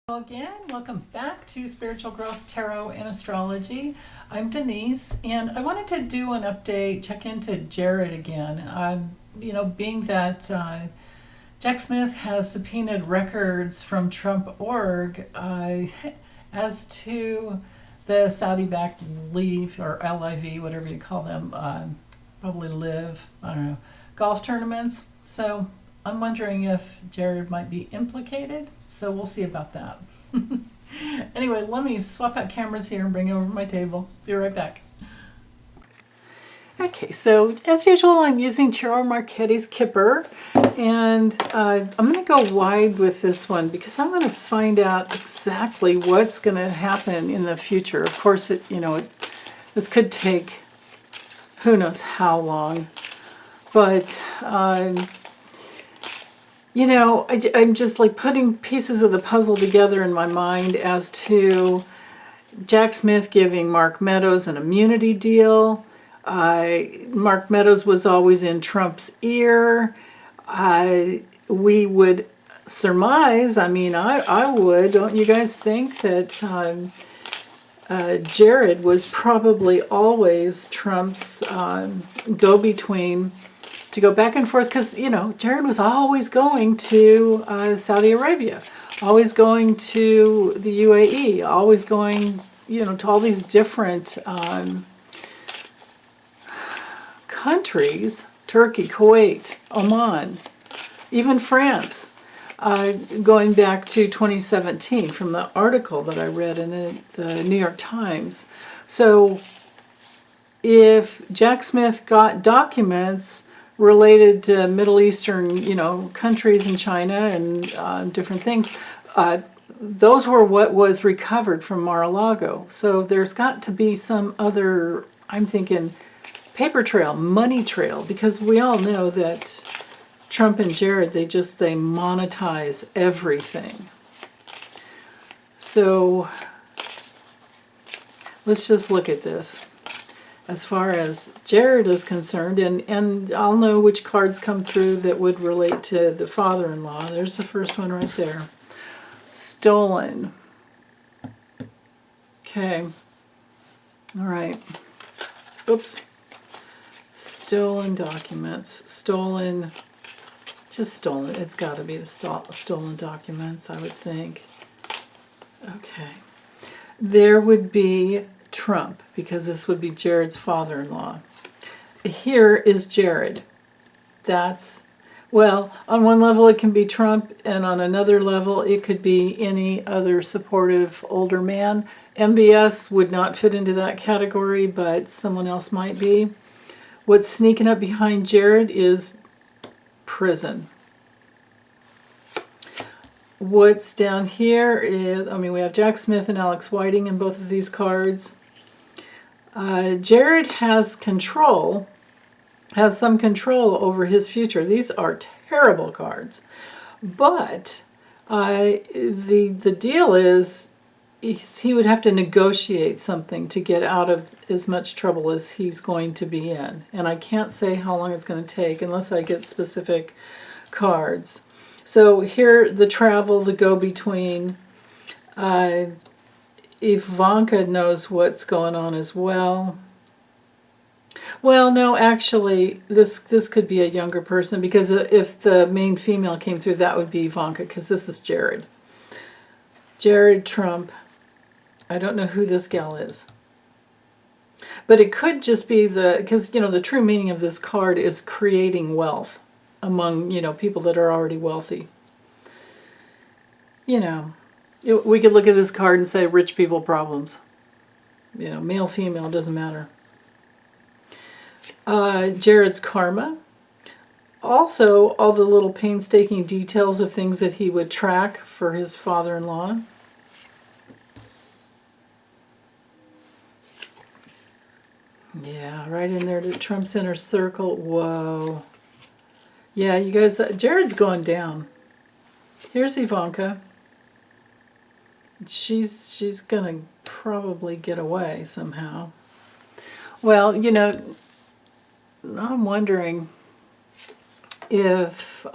Again, welcome back to Spiritual Growth Tarot and Astrology. I'm Denise, and I wanted to do an update, check into Jared again. Being that Jack Smith has subpoenaed records from Trump.org as to the Saudi-backed LIV or LIV, whatever you call them, probably live, I don't know, golf tournaments. So I'm wondering if Jared might be implicated. So we'll see about that. Anyway, let me swap out cameras here and bring it over my table. Be right back. Okay, so as usual, I'm using Chiro Marchetti's Kipper, and I'm going to go wide with this one because I'm going to find out exactly what's going to happen in the future. Of course, this could take who knows how long, but I'm just like putting pieces of the puzzle together in my mind as to Jack Smith giving Mark Meadows an immunity deal. Mark Meadows was always in Trump's ear. We would surmise, I would, don't you guys think that Jared was probably always Trump's go-between to go back and forth, because, Jared was always going to Saudi Arabia, always going to the UAE, always going, to all these different countries, Turkey, Kuwait, Oman, even France, going back to 2017 from the article that I read in the New York Times. So if Jack Smith got documents related to Middle Eastern, countries in China and different things, those were what was recovered from Mar-a-Lago. So there's got to be some other, I'm thinking, paper trail, money trail, because we all know that Trump and Jared, they monetize everything. So let's just look at this. As far as Jared is concerned, and I'll know which cards come through that would relate to the father-in-law. There's the first one right there. Stolen. Okay. All right. Oops. Stolen documents. Stolen. Just stolen. It's got to be the stolen documents, I would think. Okay. There would be Trump, because this would be Jared's father-in-law. Here is Jared. That's, well, on one level it can be Trump, and on another level it could be any other supportive older man. MBS would not fit into that category, but someone else might be. What's sneaking up behind Jared is prison. What's down here is, we have Jack Smith and Alex Whiting in both of these cards. Jared has some control over his future. These are terrible cards. But the deal is he would have to negotiate something to get out of as much trouble as he's going to be in. And I can't say how long it's going to take unless I get specific cards. So here, the travel, the go-between. Ivanka knows what's going on as well. Well, no, actually, this could be a younger person, because if the main female came through, that would be Ivanka, because this is Jared. Jared Trump. I don't know who this gal is. But it could just be because, the true meaning of this card is creating wealth among, people that are already wealthy. We could look at this card and say rich people problems. Male, female, doesn't matter. Jared's karma. Also, all the little painstaking details of things that he would track for his father-in-law. Yeah, right in there to Trump's inner circle. Whoa. Yeah, you guys, Jared's going down. Here's Ivanka. She's gonna probably get away somehow. Well, I'm wondering if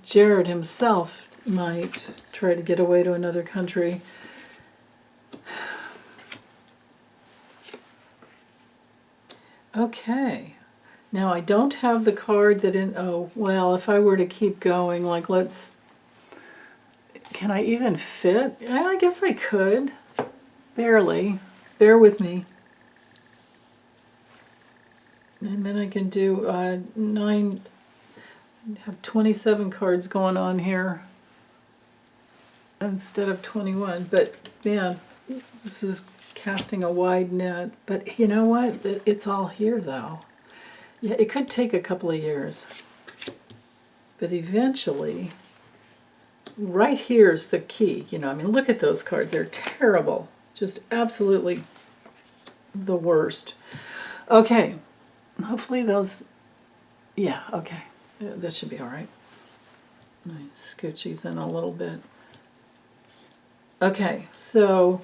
Jared himself might try to get away to another country. Okay. Now I don't have the card that oh, well, if I were to keep going, like can I even fit? I guess I could. Barely. Bear with me. And then I can do 9, have 27 cards going on here instead of 21. But man, this is casting a wide net. But you know what? It's all here though. Yeah, it could take a couple of years. But eventually, right here's the key. You know, I mean, look at those cards. They're terrible. Just absolutely the worst. Okay. Hopefully those, yeah, okay. That should be all right. Scooch these in a little bit. Okay, so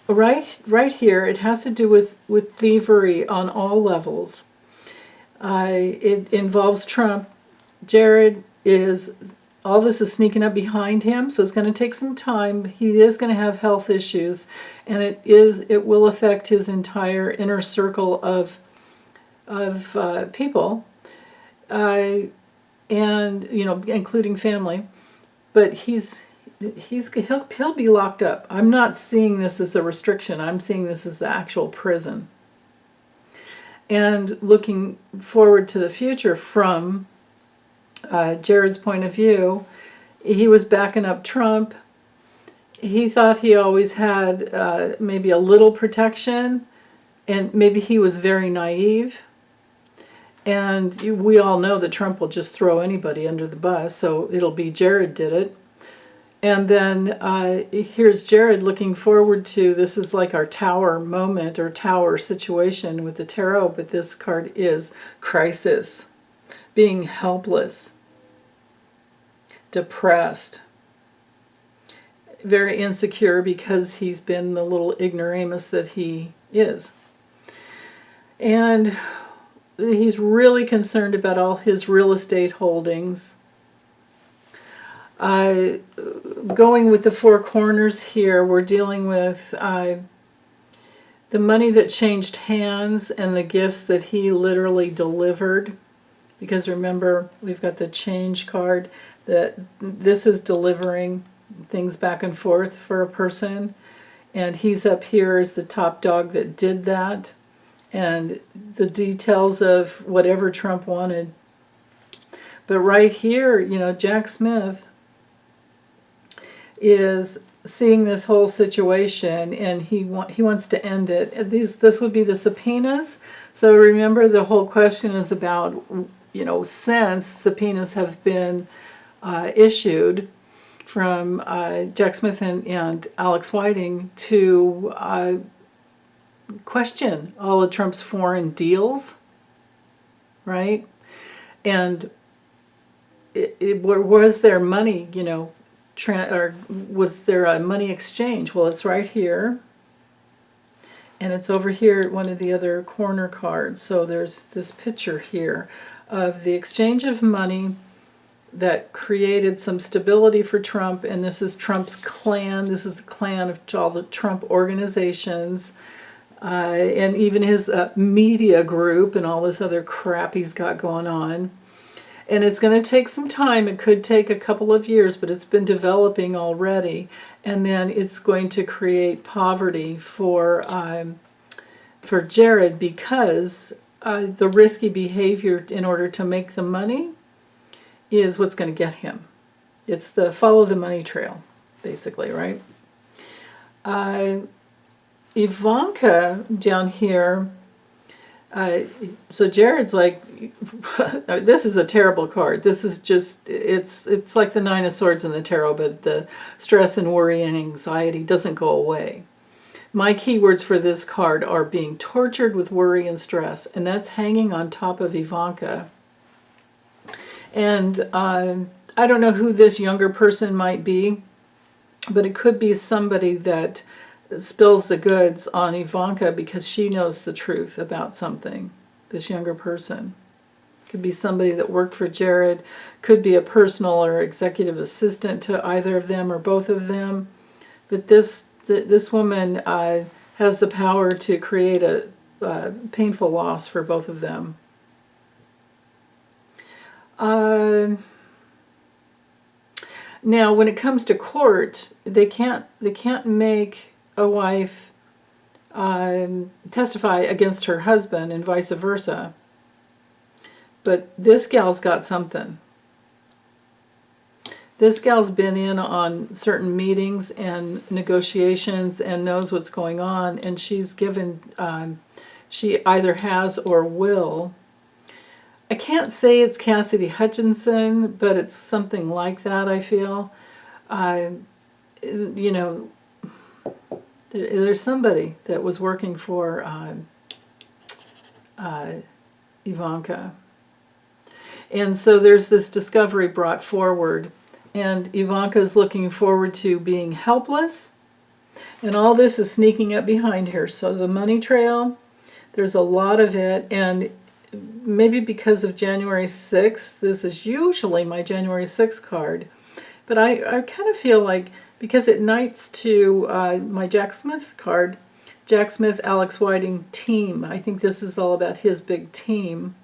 right here, it has to do with thievery on all levels. It involves Trump. Jared all this is sneaking up behind him, so it's going to take some time. He is going to have health issues, and it will affect his entire inner circle of people, and you know, including family. But he'll be locked up. I'm not seeing this as a restriction. I'm seeing this as the actual prison. And looking forward to the future from Jared's point of view, he was backing up Trump. He thought he always had maybe a little protection, and maybe he was very naive. And we all know that Trump will just throw anybody under the bus, so it'll be Jared did it. And then here's Jared looking forward to, this is like our tower moment or tower situation with the tarot, but this card is crisis, being helpless, depressed, very insecure because he's been the little ignoramus that he is. And he's really concerned about all his real estate holdings. Going with the four corners here, we're dealing with the money that changed hands and the gifts that he literally delivered. Because remember, we've got the change card, that this is delivering things back and forth for a person. And he's up here as the top dog that did that. And the details of whatever Trump wanted. But right here, you know, Jack Smith is seeing this whole situation, and he wants to end it. This would be the subpoenas. So remember, the whole question is about, you know, since subpoenas have been issued from Jack Smith and Alex Whiting to question all of Trump's foreign deals, right? And was there money, you know, or was there a money exchange? Well, it's right here, and it's over here at one of the other corner cards. So there's this picture here of the exchange of money that created some stability for Trump, and this is Trump's clan. This is the clan of all the Trump organizations, and even his media group and all this other crap he's got going on. And it's going to take some time. It could take a couple of years, but it's been developing already. And then it's going to create poverty for Jared, because the risky behavior in order to make the money is what's going to get him. It's the follow the money trail, basically, right? Ivanka down here. So Jared's like, this is a terrible card. This is just, it's like the Nine of Swords in the tarot, but the stress and worry and anxiety doesn't go away. My keywords for this card are being tortured with worry and stress, and that's hanging on top of Ivanka. And I don't know who this younger person might be, but it could be somebody that spills the goods on Ivanka because she knows the truth about something, this younger person. Could be somebody that worked for Jared. Could be a personal or executive assistant to either of them or both of them. But this woman has the power to create a painful loss for both of them. Now, when it comes to court, they can't make a wife testify against her husband and vice versa. But this gal's got something. This gal's been in on certain meetings and negotiations and knows what's going on, and she's given, she either has or will. I can't say it's Cassidy Hutchinson, but it's something like that, I feel. You know, there's somebody that was working for Ivanka. And so there's this discovery brought forward, and Ivanka is looking forward to being helpless, and all this is sneaking up behind her. So the money trail, there's a lot of it, and maybe because of January 6th, this is usually my January 6th card, but I kind of feel like, because it knights to my Jack Smith card, Jack Smith, Alex Whiting team. I think this is all about his big team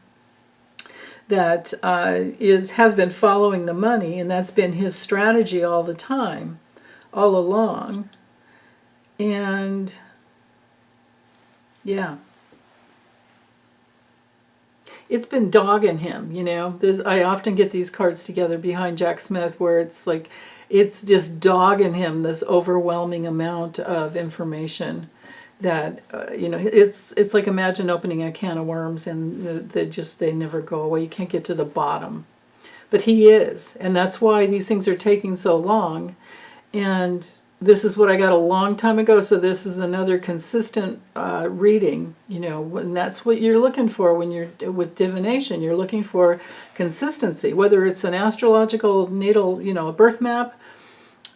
that has been following the money, and that's been his strategy all the time, all along. And yeah, it's been dogging him, you know. I often get these cards together behind Jack Smith where it's like, it's just dogging him, this overwhelming amount of information that, you know, it's like, imagine opening a can of worms and they never go away. You can't get to the bottom. But he is, and that's why these things are taking so long. And this is what I got a long time ago, so this is another consistent reading, you know, and that's what you're looking for when you're with divination. You're looking for consistency, whether it's an astrological natal, you know, a birth map,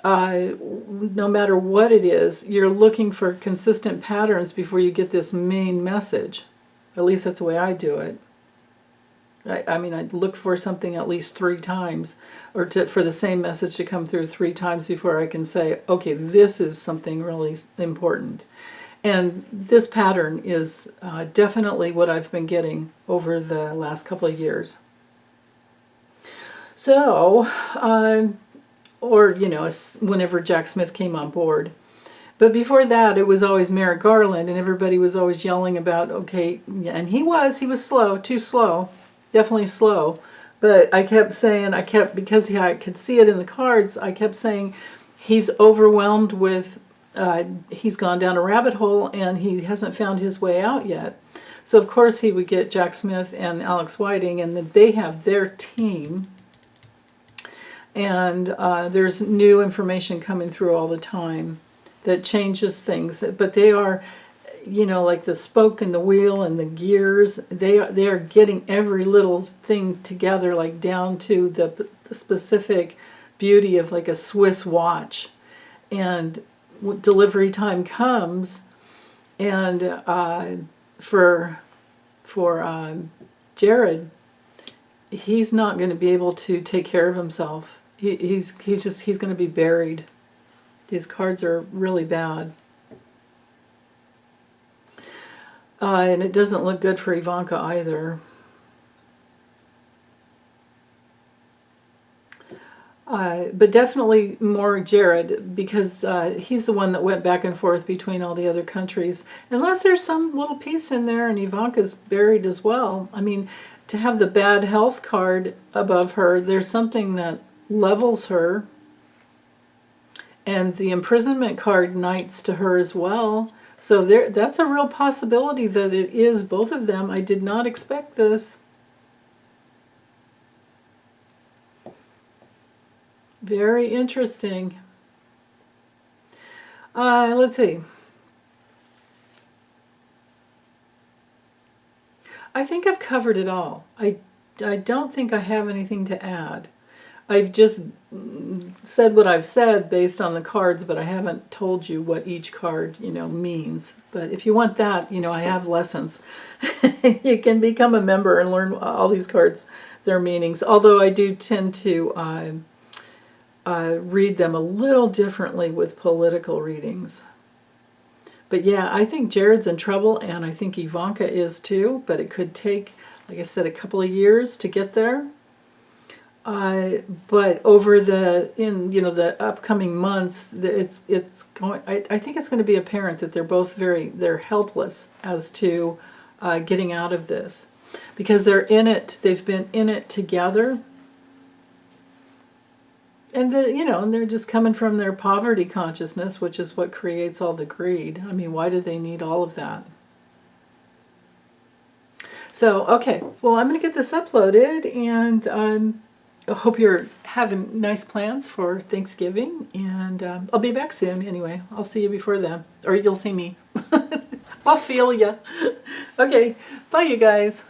no matter what it is, you're looking for consistent patterns before you get this main message. At least that's the way I do it. I mean, I look for something at least 3 times, or for the same message to come through 3 times before I can say, okay, this is something really important. And this pattern is definitely what I've been getting over the last couple of years. So, or, you know, whenever Jack Smith came on board. But before that, it was always Merrick Garland, and everybody was always yelling about, okay, and he was slow, too slow. Definitely slow, but I kept saying, because I could see it in the cards, I kept saying he's overwhelmed with, he's gone down a rabbit hole and he hasn't found his way out yet. So of course he would get Jack Smith and Alex Whiting, and they have their team, and there's new information coming through all the time that changes things, but they are, you know, like the spoke and the wheel and the gears, they are getting every little thing together, like down to the specific beauty of like a Swiss watch. And delivery time comes, and for Jared, he's not going to be able to take care of himself. He's going to be buried. These cards are really bad. And it doesn't look good for Ivanka either. But definitely more Jared, because he's the one that went back and forth between all the other countries. Unless there's some little piece in there and Ivanka's buried as well. I mean, to have the bad health card above her, there's something that levels her. And the imprisonment card knights to her as well. So that's a real possibility that it is both of them. I did not expect this. Very interesting. Let's see. I think I've covered it all. I don't think I have anything to add. I've just said what I've said based on the cards, but I haven't told you what each card, means. But if you want that, I have lessons. You can become a member and learn all these cards, their meanings. Although I do tend to read them a little differently with political readings. But yeah, I think Jared's in trouble, and I think Ivanka is too. But it could take, like I said, a couple of years to get there. But over the upcoming months, it's going. I think it's going to be apparent that they're helpless as to getting out of this, because they're in it. They've been in it together, and they're just coming from their poverty consciousness, which is what creates all the greed. I mean, why do they need all of that? So okay, well, I'm going to get this uploaded, and I hope you're having nice plans for Thanksgiving, and I'll be back soon anyway. I'll see you before then, or you'll see me. I'll feel ya. Okay, bye you guys.